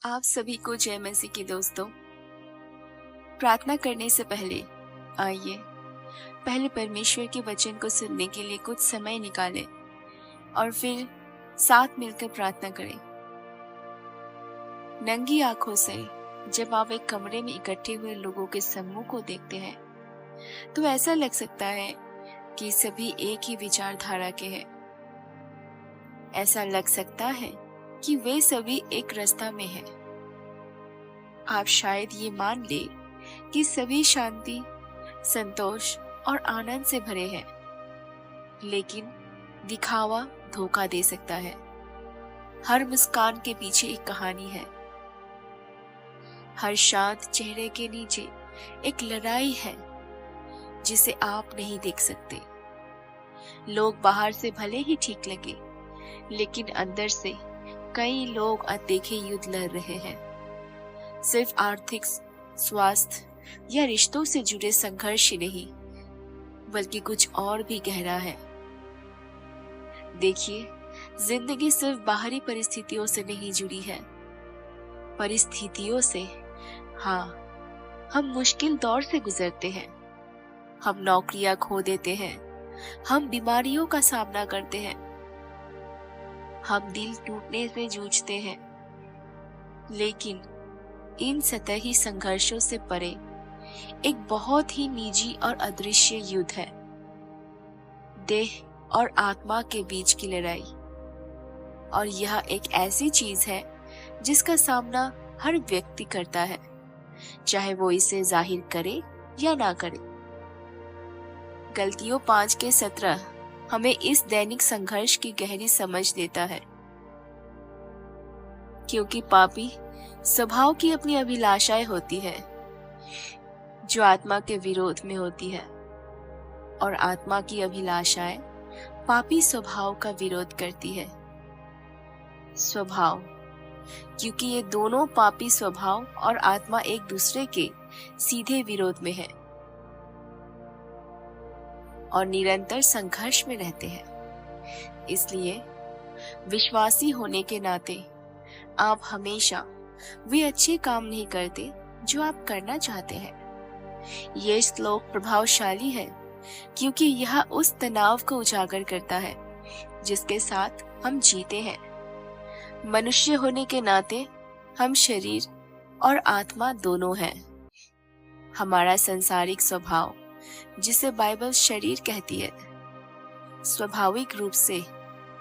आप सभी को जय मसीह की दोस्तों। प्रार्थना करने से पहले आइए पहले परमेश्वर के वचन को सुनने के लिए कुछ समय निकालें और फिर साथ मिलकर प्रार्थना करें। नंगी आंखों से जब आप एक कमरे में इकट्ठे हुए लोगों के समूह को देखते हैं तो ऐसा लग सकता है कि सभी एक ही विचारधारा के हैं। ऐसा लग सकता है कि वे सभी एक रास्ता में हैं। आप शायद ये मान ले कि सभी शांति, संतोष और आनंद से भरे हैं, लेकिन दिखावा धोखा दे सकता है। हर मुस्कान के पीछे एक कहानी है। हर शांत चेहरे के नीचे एक लड़ाई है जिसे आप नहीं देख सकते। लोग बाहर से भले ही ठीक लगे, लेकिन अंदर से कई लोग अनदेखे युद्ध लड़ रहे हैं। सिर्फ आर्थिक, स्वास्थ्य या रिश्तों से जुड़े संघर्ष ही नहीं, बल्कि कुछ और भी गहरा है। देखिए, जिंदगी सिर्फ बाहरी परिस्थितियों से नहीं जुड़ी है। परिस्थितियों से, हाँ, हम मुश्किल दौर से गुजरते हैं। हम नौकरियां खो देते हैं, हम बीमारियों का सामना करते हैं, हम दिल टूटने से जूझते हैं। लेकिन इन सतही संघर्षों से परे एक बहुत ही निजी और अदृश्य युद्ध है, देह और आत्मा के बीच की लड़ाई। और यह एक ऐसी चीज है जिसका सामना हर व्यक्ति करता है, चाहे वो इसे जाहिर करे या ना करे। गलतियों 5:17 हमें इस दैनिक संघर्ष की गहरी समझ देता है। क्योंकि पापी स्वभाव की अपनी अभिलाषाएं होती है जो आत्मा के विरोध में होती है, और आत्मा की अभिलाषाएं पापी स्वभाव का विरोध करती है। स्वभाव, क्योंकि ये दोनों पापी स्वभाव और आत्मा एक दूसरे के सीधे विरोध में है और निरंतर संघर्ष में रहते हैं। इसलिए विश्वासी होने के नाते आप हमेशा वे अच्छे काम नहीं करते जो आप करना चाहते हैं। ये श्लोक प्रभावशाली है क्योंकि यह उस तनाव को उजागर करता है जिसके साथ हम जीते हैं। मनुष्य होने के नाते हम शरीर और आत्मा दोनों हैं। हमारा सांसारिक स्वभाव, जिसे बाइबल शरीर कहती है, स्वाभाविक रूप से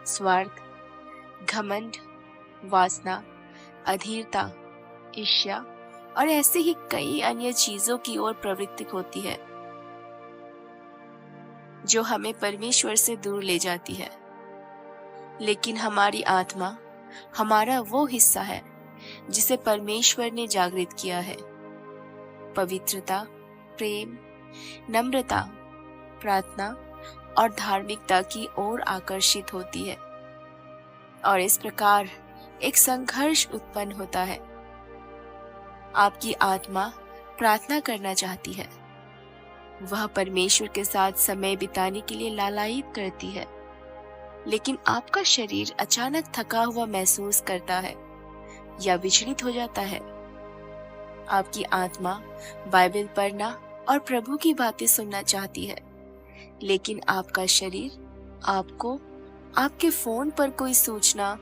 स्वार्थ, घमंड, वासना, अधीरता, ईर्ष्या और ऐसे ही कई अन्य चीजों की ओर प्रवृत्ति होती है जो हमें परमेश्वर से दूर ले जाती है। लेकिन हमारी आत्मा, हमारा वो हिस्सा है जिसे परमेश्वर ने जागृत किया है। पवित्रता, प्रेम, नम्रता, प्रार्थना और धार्मिकता की ओर आकर्षित होती है, और इस प्रकार एक संघर्ष उत्पन्न होता है। आपकी आत्मा प्रार्थना करना चाहती है, वह परमेश्वर के साथ समय बिताने के लिए लालायित करती है, लेकिन आपका शरीर अचानक थका हुआ महसूस करता है या विचलित हो जाता है। आपकी आत्मा बाइबल पढ़ना और प्रभु की बातें सुनना चाहती है, लेकिन आपका शरीर आपको आपके फोन पर कोई सूचना,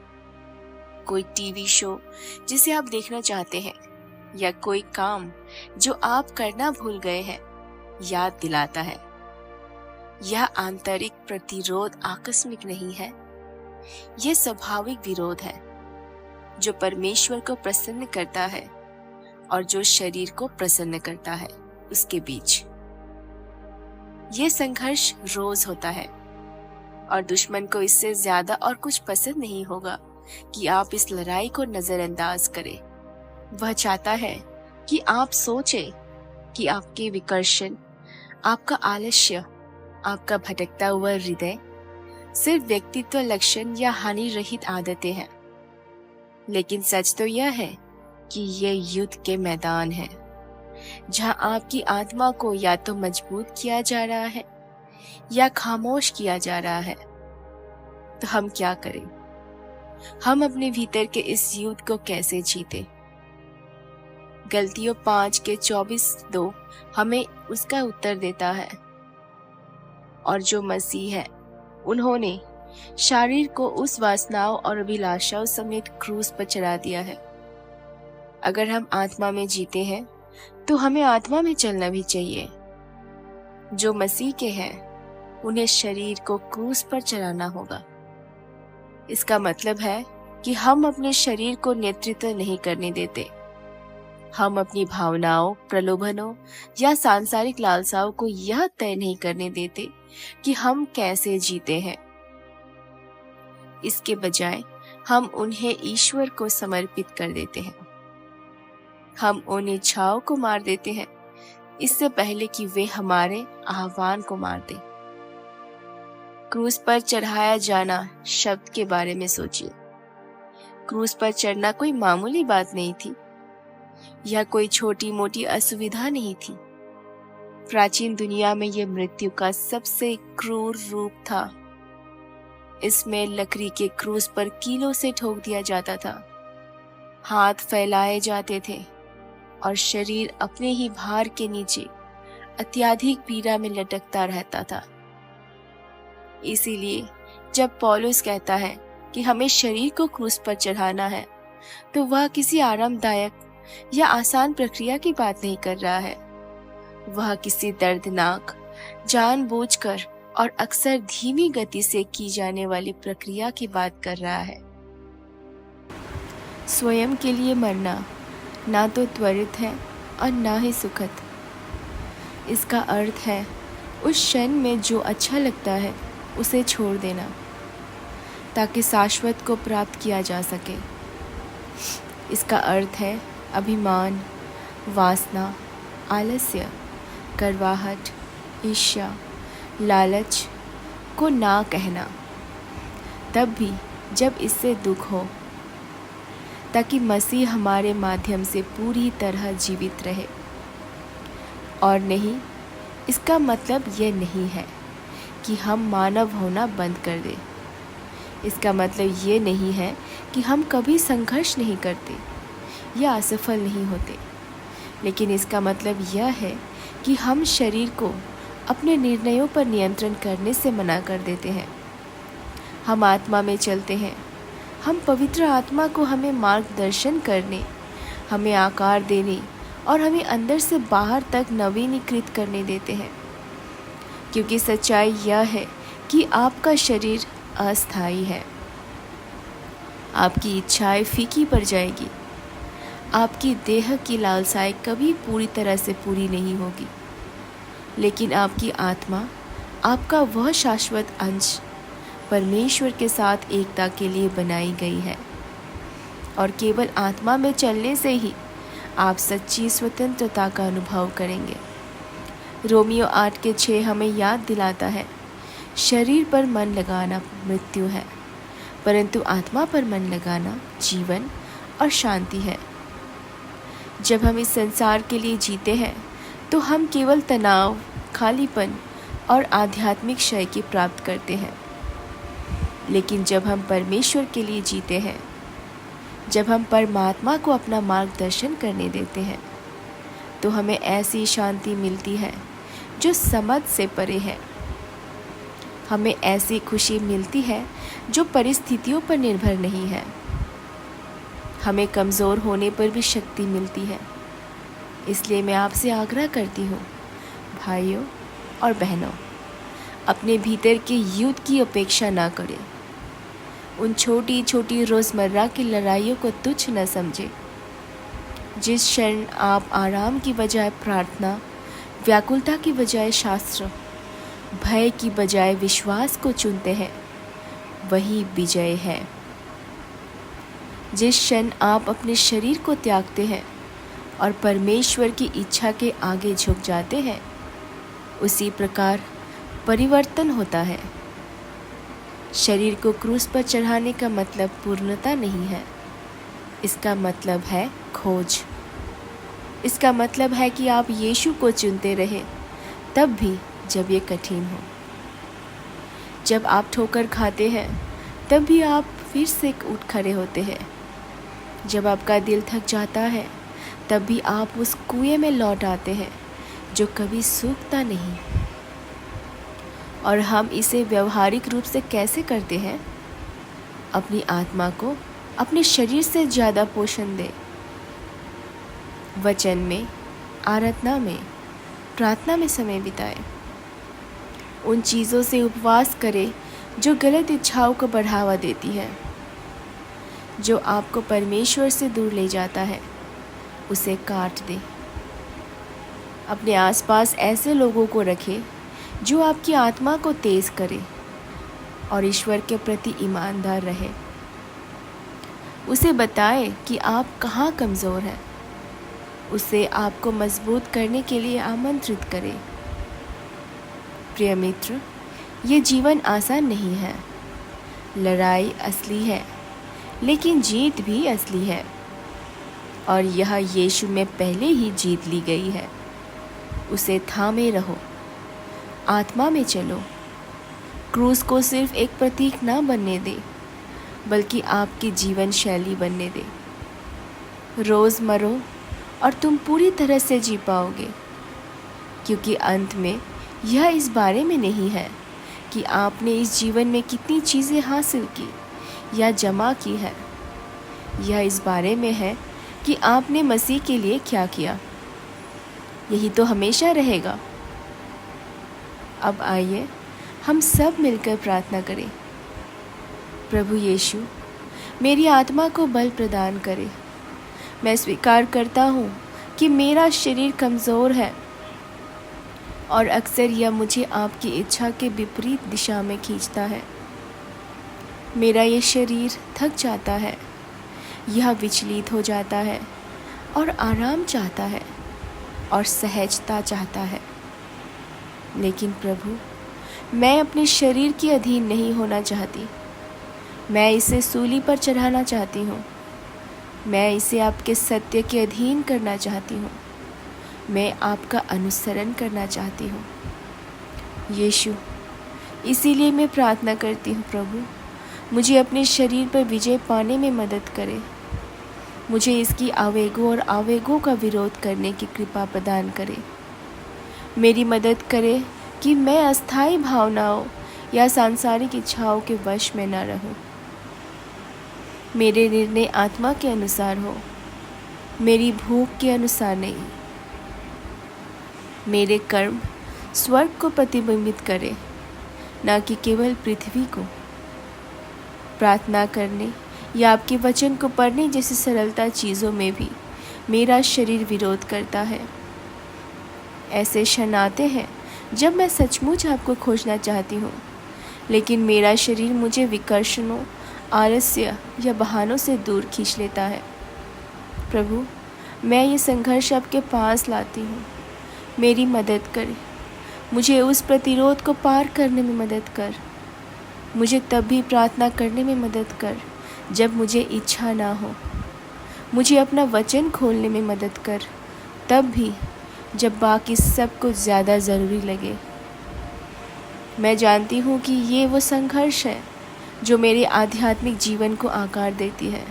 कोई टीवी शो जिसे आप देखना चाहते हैं, या कोई काम जो आप करना भूल गए हैं, याद दिलाता है। यह आंतरिक प्रतिरोध आकस्मिक नहीं है, यह स्वाभाविक विरोध है जो परमेश्वर को प्रसन्न करता है और जो शरीर को प्रसन्न करता है उसके बीच। यह संघर्ष रोज होता है, और दुश्मन को इससे ज्यादा और कुछ पसंद नहीं होगा कि आप इस लड़ाई को नजरअंदाज करें। वह चाहता है कि आप सोचें कि आपके विकर्षण, आपका आलस्य, आपका भटकता हुआ हृदय सिर्फ व्यक्तित्व लक्षण या हानि रहित आदतें हैं। लेकिन सच तो यह है कि ये युद्ध के मैदान है जहां आपकी आत्मा को या तो मजबूत किया जा रहा है या खामोश किया जा रहा है। तो हम क्या करें? हम अपने भीतर के इस युद्ध को कैसे जीते? गलतियों 5:24-2 हमें उसका उत्तर देता है। और जो मसीह है, उन्होंने शरीर को उस वासनाओं और अभिलाषाओं समेत क्रूस पर चढ़ा दिया है। अगर हम आत्मा में जीते हैं तो हमें आत्मा में चलना भी चाहिए। जो मसीह के हैं, उन्हें शरीर को क्रूस पर चढ़ाना होगा। इसका मतलब है कि हम अपने शरीर को नेतृत्व नहीं करने देते। हम अपनी भावनाओं, प्रलोभनों या सांसारिक लालसाओं को यह तय नहीं करने देते कि हम कैसे जीते हैं। इसके बजाय हम उन्हें ईश्वर को समर्पित कर देते हैं। हम उन इच्छाओं को मार देते हैं इससे पहले कि वे हमारे आह्वान को मार दें। क्रूस पर चढ़ाया जाना शब्द के बारे में सोचिए। क्रूस पर चढ़ना कोई मामूली बात नहीं थी या कोई छोटी मोटी असुविधा नहीं थी। प्राचीन दुनिया में यह मृत्यु का सबसे क्रूर रूप था। इसमें लकड़ी के क्रूस पर कीलों से ठोक दिया जाता था, हाथ फैलाए जाते थे और शरीर अपने ही भार के नीचे अत्यधिक पीड़ा में लटकता रहता था। इसीलिए जब पौलुस कहता है कि हमें शरीर को क्रूस पर चढ़ाना है, तो वह किसी आरामदायक या आसान प्रक्रिया की बात नहीं कर रहा है। वह किसी दर्दनाक, जानबूझकर और अक्सर धीमी गति से की जाने वाली प्रक्रिया की बात कर रहा है। स्वयं के लिए मरना ना तो त्वरित है और ना ही सुखद। इसका अर्थ है उस क्षण में जो अच्छा लगता है उसे छोड़ देना, ताकि शाश्वत को प्राप्त किया जा सके। इसका अर्थ है अभिमान, वासना, आलस्य, करवाहट, ईर्ष्या, लालच को ना कहना, तब भी जब इससे दुख हो, ताकि मसीह हमारे माध्यम से पूरी तरह जीवित रहे। और नहीं, इसका मतलब यह नहीं है कि हम मानव होना बंद कर दें। इसका मतलब ये नहीं है कि हम कभी संघर्ष नहीं करते या असफल नहीं होते, लेकिन इसका मतलब यह है कि हम शरीर को अपने निर्णयों पर नियंत्रण करने से मना कर देते हैं। हम आत्मा में चलते हैं। हम पवित्र आत्मा को हमें मार्गदर्शन करने, हमें आकार देने और हमें अंदर से बाहर तक नवीनीकृत करने देते हैं। क्योंकि सच्चाई यह है कि आपका शरीर अस्थायी है। आपकी इच्छाएं फीकी पड़ जाएगी। आपकी देह की लालसाएं कभी पूरी तरह से पूरी नहीं होगी, लेकिन आपकी आत्मा, आपका वह शाश्वत अंश, परमेश्वर के साथ एकता के लिए बनाई गई है। और केवल आत्मा में चलने से ही आप सच्ची स्वतंत्रता का अनुभव करेंगे। रोमियो 8:6 हमें याद दिलाता है, शरीर पर मन लगाना मृत्यु है, परंतु आत्मा पर मन लगाना जीवन और शांति है। जब हम इस संसार के लिए जीते हैं तो हम केवल तनाव, खालीपन और आध्यात्मिक क्षय की प्राप्त करते हैं। लेकिन जब हम परमेश्वर के लिए जीते हैं, जब हम परमात्मा को अपना मार्गदर्शन करने देते हैं, तो हमें ऐसी शांति मिलती है जो समझ से परे है। हमें ऐसी खुशी मिलती है जो परिस्थितियों पर निर्भर नहीं है। हमें कमज़ोर होने पर भी शक्ति मिलती है। इसलिए मैं आपसे आग्रह करती हूँ, भाइयों और बहनों, अपने भीतर के युद्ध की अपेक्षा ना करें। उन छोटी छोटी रोज़मर्रा की लड़ाइयों को तुच्छ न समझें। जिस क्षण आप आराम की बजाय प्रार्थना, व्याकुलता की बजाय शास्त्र, भय की बजाय विश्वास को चुनते हैं, वही विजय है। जिस क्षण आप अपने शरीर को त्यागते हैं और परमेश्वर की इच्छा के आगे झुक जाते हैं, उसी प्रकार परिवर्तन होता है। शरीर को क्रूस पर चढ़ाने का मतलब पूर्णता नहीं है। इसका मतलब है खोज। इसका मतलब है कि आप यीशु को चुनते रहे, तब भी जब ये कठिन हो। जब आप ठोकर खाते हैं, तब भी आप फिर से उठ खड़े होते हैं। जब आपका दिल थक जाता है, तब भी आप उस कुएं में लौट आते हैं जो कभी सूखता नहीं। और हम इसे व्यवहारिक रूप से कैसे करते हैं? अपनी आत्मा को अपने शरीर से ज़्यादा पोषण दें। वचन में, आराधना में, प्रार्थना में समय बिताएं। उन चीज़ों से उपवास करें जो गलत इच्छाओं को बढ़ावा देती है, जो आपको परमेश्वर से दूर ले जाता है, उसे काट दें। अपने आसपास ऐसे लोगों को रखें जो आपकी आत्मा को तेज करे और ईश्वर के प्रति ईमानदार रहे। उसे बताएं कि आप कहाँ कमज़ोर हैं। उसे आपको मजबूत करने के लिए आमंत्रित करें। प्रिय मित्र, ये जीवन आसान नहीं है। लड़ाई असली है, लेकिन जीत भी असली है, और यह यीशु में पहले ही जीत ली गई है। उसे थामे रहो, आत्मा में चलो। क्रूस को सिर्फ एक प्रतीक ना बनने दे, बल्कि आपकी जीवन शैली बनने दे। रोज़ मरो और तुम पूरी तरह से जी पाओगे, क्योंकि अंत में यह इस बारे में नहीं है कि आपने इस जीवन में कितनी चीज़ें हासिल की या जमा की है। यह इस बारे में है कि आपने मसीह के लिए क्या किया। यही तो हमेशा रहेगा। अब आइए हम सब मिलकर प्रार्थना करें। प्रभु यीशु, मेरी आत्मा को बल प्रदान करें। मैं स्वीकार करता हूँ कि मेरा शरीर कमज़ोर है और अक्सर यह मुझे आपकी इच्छा के विपरीत दिशा में खींचता है। मेरा ये शरीर थक जाता है, यह विचलित हो जाता है और आराम चाहता है और सहजता चाहता है। लेकिन प्रभु, मैं अपने शरीर के अधीन नहीं होना चाहती। मैं इसे सूली पर चढ़ाना चाहती हूँ। मैं इसे आपके सत्य के अधीन करना चाहती हूँ। मैं आपका अनुसरण करना चाहती हूँ। यीशु, इसीलिए मैं प्रार्थना करती हूँ प्रभु, मुझे अपने शरीर पर विजय पाने में मदद करें। मुझे इसकी आवेगों और आवेगों का विरोध करने की कृपा प्रदान करें। मेरी मदद करें कि मैं अस्थायी भावनाओं या सांसारिक इच्छाओं के वश में न रहूं। मेरे निर्णय आत्मा के अनुसार हो, मेरी भूख के अनुसार नहीं। मेरे कर्म स्वर्ग को प्रतिबिंबित करें, न कि केवल पृथ्वी को। प्रार्थना करने या आपके वचन को पढ़ने जैसी सरलता चीज़ों में भी मेरा शरीर विरोध करता है। ऐसे क्षण आते हैं जब मैं सचमुच आपको खोजना चाहती हूँ, लेकिन मेरा शरीर मुझे विकर्षणों, आलस्य या बहानों से दूर खींच लेता है। प्रभु, मैं ये संघर्ष आपके पास लाती हूँ। मेरी मदद करें। मुझे उस प्रतिरोध को पार करने में मदद कर। मुझे तब भी प्रार्थना करने में मदद कर जब मुझे इच्छा ना हो। मुझे अपना वचन खोलने में मदद कर, तब भी जब बाकी सब कुछ ज़्यादा ज़रूरी लगे। मैं जानती हूँ कि ये वो संघर्ष है जो मेरे आध्यात्मिक जीवन को आकार देती है।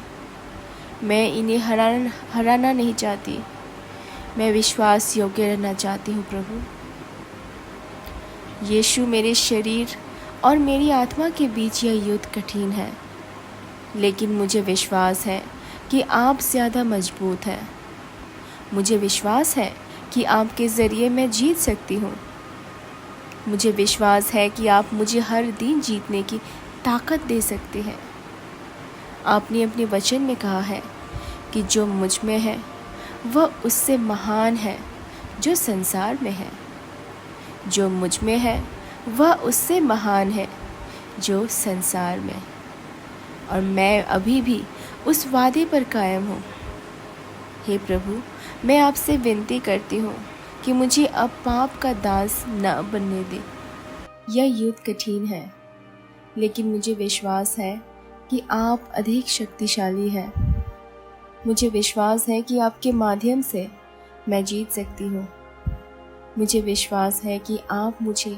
मैं इन्हें हराना नहीं चाहती। मैं विश्वास योग्य रहना चाहती हूँ प्रभु। यीशु, मेरे शरीर और मेरी आत्मा के बीच यह युद्ध कठिन है, लेकिन मुझे विश्वास है कि आप ज़्यादा मजबूत हैं। मुझे विश्वास है कि आपके ज़रिए मैं जीत सकती हूँ। मुझे विश्वास है कि आप मुझे हर दिन जीतने की ताकत दे सकते हैं। आपने अपने वचन में कहा है कि जो मुझ में है वह उससे महान है जो संसार में है। जो मुझ में है वह उससे महान है जो संसार में। और मैं अभी भी उस वादे पर कायम हूँ। हे प्रभु, मैं आपसे विनती करती हूँ कि मुझे अब पाप का दास न बनने दे। यह युद्ध कठिन है, लेकिन मुझे विश्वास है कि आप अधिक शक्तिशाली हैं। मुझे विश्वास है कि आपके माध्यम से मैं जीत सकती हूँ। मुझे विश्वास है कि आप मुझे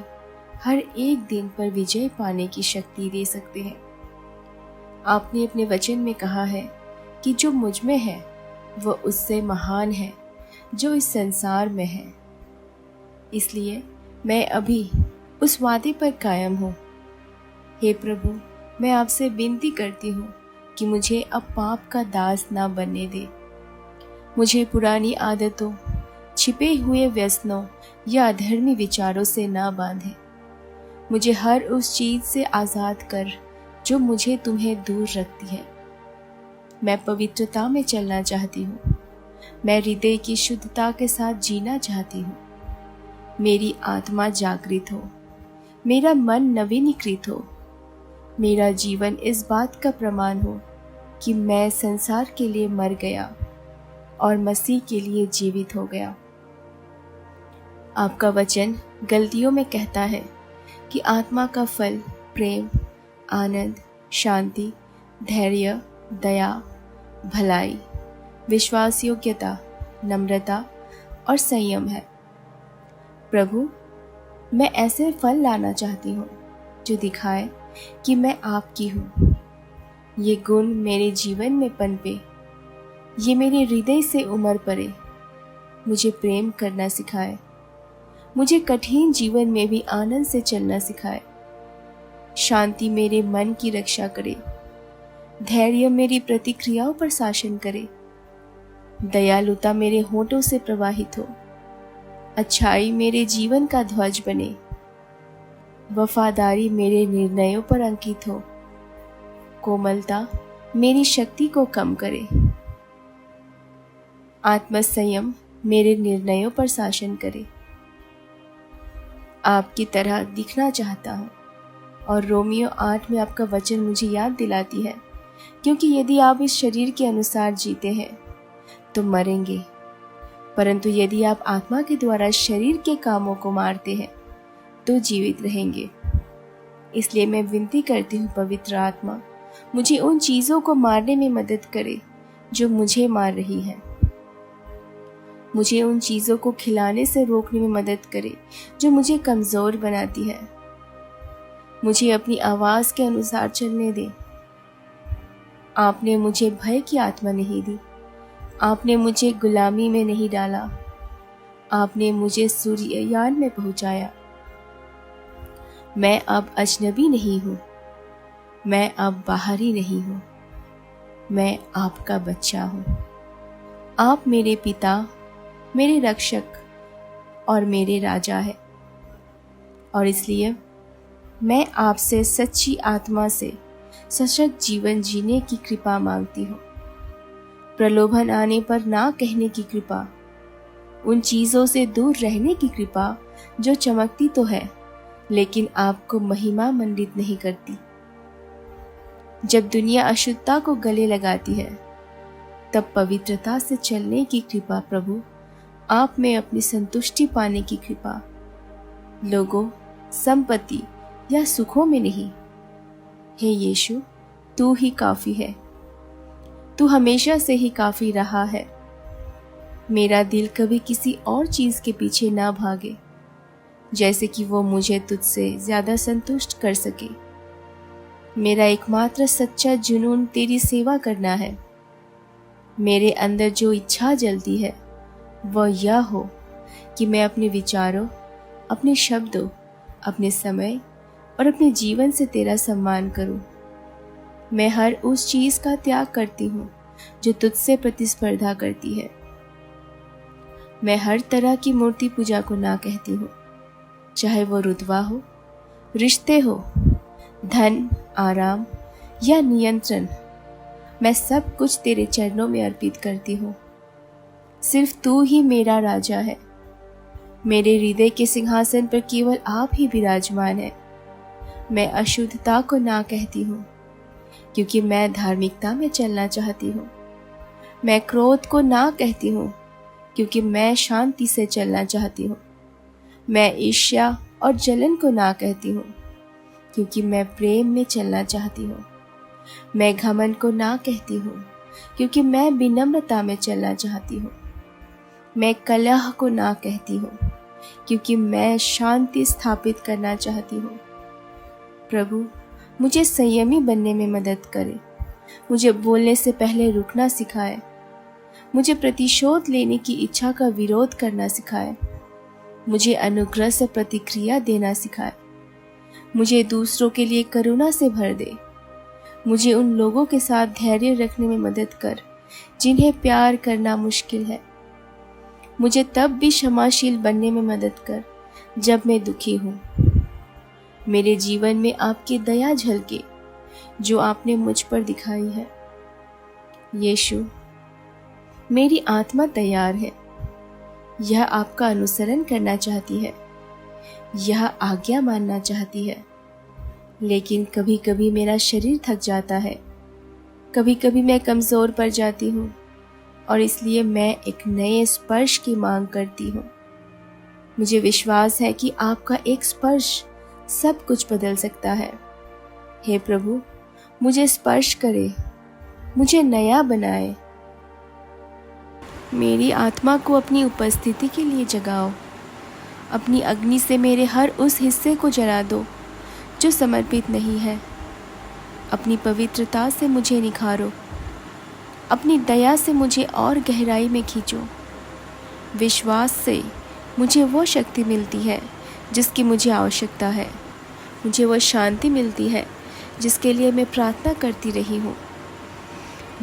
हर एक दिन पर विजय पाने की शक्ति दे सकते हैं। आपने अपने वचन में कहा है कि जो मुझ में है वह उससे महान है जो इस संसार में है। इसलिए मैं अभी उस वादे पर कायम हूँ। हे प्रभु, मैं आपसे विनती करती हूँ कि मुझे अब पाप का दास ना बनने दे। मुझे पुरानी आदतों, छिपे हुए व्यसनों या अधर्मी विचारों से ना बांधे। मुझे हर उस चीज से आजाद कर जो मुझे तुम्हें दूर रखती है। मैं पवित्रता में चलना चाहती हूँ। मैं हृदय की शुद्धता के साथ जीना चाहती हूँ। मेरी आत्मा जागृत हो, मेरा मन नवीनीकृत हो। मेरा जीवन इस बात का प्रमाण हो कि मैं संसार के लिए मर गया और मसीह के लिए जीवित हो गया। आपका वचन गलतियों में कहता है कि आत्मा का फल प्रेम, आनंद, शांति, धैर्य, दया, भलाई, विश्वास योग्यता, नम्रता और संयम है। प्रभु, मैं ऐसे फल लाना चाहती हूँ जो दिखाए कि मैं आपकी हूँ। ये गुण मेरे जीवन में पनपे, ये मेरे हृदय से उमड़ पड़े। मुझे प्रेम करना सिखाए, मुझे कठिन जीवन में भी आनंद से चलना सिखाए। शांति मेरे मन की रक्षा करे, धैर्य मेरी प्रतिक्रियाओं पर शासन करे, दयालुता मेरे होठों से प्रवाहित हो, अच्छाई मेरे जीवन का ध्वज बने, वफादारी मेरे निर्णयों पर अंकित हो, कोमलता मेरी शक्ति को कम करे, आत्मसंयम मेरे निर्णयों पर शासन करे। आपकी तरह दिखना चाहता हूँ और रोमियो 8 में आपका वचन मुझे याद दिलाती है, क्योंकि यदि आप इस शरीर के अनुसार जीते हैं तो मरेंगे, परंतु यदि आप आत्मा के द्वारा शरीर के कामों को मारते हैं तो जीवित रहेंगे। इसलिए मैं विनती करती हूँ, पवित्र आत्मा मुझे उन चीज़ों को मारने में मदद करे जो मुझे मार रही है। मुझे उन चीज़ों को खिलाने से रोकने में मदद करे जो मुझे कमज़ोर बनाती है। मुझे अपनी आवाज़ के अनुसार चलने दे। आपने मुझे भय की आत्मा नहीं दी, आपने मुझे गुलामी में नहीं डाला, आपने मुझे सूर्ययान में पहुंचाया। मैं अब अजनबी नहीं हूँ, मैं अब बाहरी नहीं हूँ, मैं आपका बच्चा हूँ। आप मेरे पिता, मेरे रक्षक और मेरे राजा है, और इसलिए मैं आपसे सच्ची आत्मा से सशक्त जीवन जीने की कृपा मांगती हूँ। प्रलोभन आने पर ना कहने की कृपा, उन चीज़ों से दूर रहने की कृपा जो चमकती तो है लेकिन आपको महिमा मंडित नहीं करती। जब दुनिया अशुद्धता को गले लगाती है तब पवित्रता से चलने की कृपा प्रभु, आप में अपनी संतुष्टि पाने की कृपा, लोगों, संपत्ति या सुखों में नहीं। हे यीशु, तू ही काफी है, तू हमेशा से ही काफी रहा है। मेरा दिल कभी किसी और चीज के पीछे ना भागे, जैसे कि वो मुझे तुझसे ज्यादा संतुष्ट कर सके। मेरा एकमात्र सच्चा जुनून तेरी सेवा करना है। मेरे अंदर जो इच्छा जलती है वह यह हो कि मैं अपने विचारों, अपने शब्दों, अपने समय और अपने जीवन से तेरा सम्मान करूं। मैं हर उस चीज का त्याग करती हूँ जो तुझसे प्रतिस्पर्धा करती है। मैं हर तरह की मूर्ति पूजा को ना कहती हूँ, चाहे वो रुतबा हो, रिश्ते हो, धन, आराम या नियंत्रण। मैं सब कुछ तेरे चरणों में अर्पित करती हूँ। सिर्फ तू ही मेरा राजा है। मेरे हृदय के सिंहासन पर केवल आप ही विराजमान है। मैं अशुद्धता को ना कहती हूँ, क्योंकि मैं धार्मिकता में चलना चाहती हूँ। मैं क्रोध को ना कहती हूँ, क्योंकि मैं शांति से चलना चाहती हूँ। मैं ईर्ष्या और जलन को ना कहती हूँ, क्योंकि मैं प्रेम में चलना चाहती हूँ। मैं घमंड को ना कहती हूँ, क्योंकि मैं विनम्रता में चलना चाहती हूँ। मैं कलह को ना कहती हूँ, क्योंकि मैं शांति स्थापित करना चाहती हूँ। प्रभु, मुझे संयमी बनने में मदद करे। मुझे बोलने से पहले रुकना सिखाए। मुझे प्रतिशोध लेने की इच्छा का विरोध करना सिखाए। मुझे अनुग्रह से प्रतिक्रिया देना सिखाए। मुझे दूसरों के लिए करुणा से भर दे। मुझे उन लोगों के साथ धैर्य रखने में मदद कर जिन्हें प्यार करना मुश्किल है। मुझे तब भी क्षमाशील बनने में मदद कर जब मैं दुखी हूँ। मेरे जीवन में आपकी दया झलके जो आपने मुझ पर दिखाई है। यीशु, मेरी आत्मा तैयार है। यह आपका अनुसरण करना चाहती है। यह आज्ञा मानना चाहती है। लेकिन कभी कभी मेरा शरीर थक जाता है। कभी कभी मैं कमज़ोर पड़ जाती हूँ और इसलिए मैं एक नए स्पर्श की मांग करती हूँ। मुझे विश्वास है कि आपका एक स्पर्श सब कुछ बदल सकता है। हे प्रभु, मुझे स्पर्श करे, मुझे नया बनाए। मेरी आत्मा को अपनी उपस्थिति के लिए जगाओ। अपनी अग्नि से मेरे हर उस हिस्से को जला दो जो समर्पित नहीं है। अपनी पवित्रता से मुझे निखारो। अपनी दया से मुझे और गहराई में खींचो। विश्वास से मुझे वो शक्ति मिलती है जिसकी मुझे आवश्यकता है। मुझे वो शांति मिलती है जिसके लिए मैं प्रार्थना करती रही हूँ।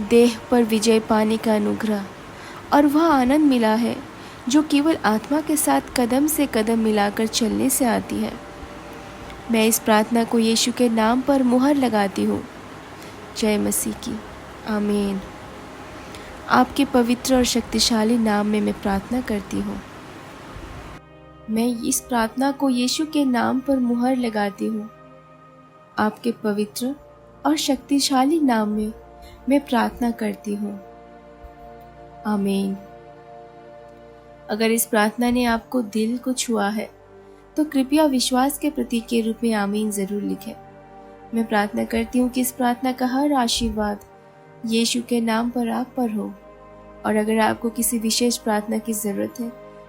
देह पर विजय पाने का अनुग्रह और वह आनंद मिला है जो केवल आत्मा के साथ कदम से कदम मिलाकर चलने से आती है। मैं इस प्रार्थना को यीशु के नाम पर मुहर लगाती हूँ। जय मसीह की। आमीन। आपके पवित्र और शक्तिशाली नाम में मैं प्रार्थना करती हूँ। मैं इस प्रार्थना को यीशु के नाम पर मुहर लगाती हूँ। आपके पवित्र और शक्तिशाली नाम में मैं प्रार्थना करती हूँ। आमीन। अगर इस प्रार्थना ने आपको दिल को छुआ है तो कृपया विश्वास के प्रतीक के रूप में आमीन जरूर लिखें। मैं प्रार्थना करती हूँ कि इस प्रार्थना का हर आशीर्वाद यीशु के नाम पर आप पर हो। और अगर आपको किसी विशेष प्रार्थना की ज़रूरत है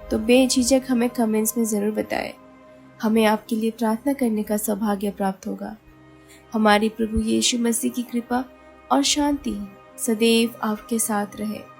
तो बेझिझक हमें कमेंट्स में ज़रूर बताएं। हमें आपके लिए प्रार्थना करने का सौभाग्य प्राप्त होगा। हमारे प्रभु यीशु मसीह की कृपा और शांति सदैव आपके साथ रहे।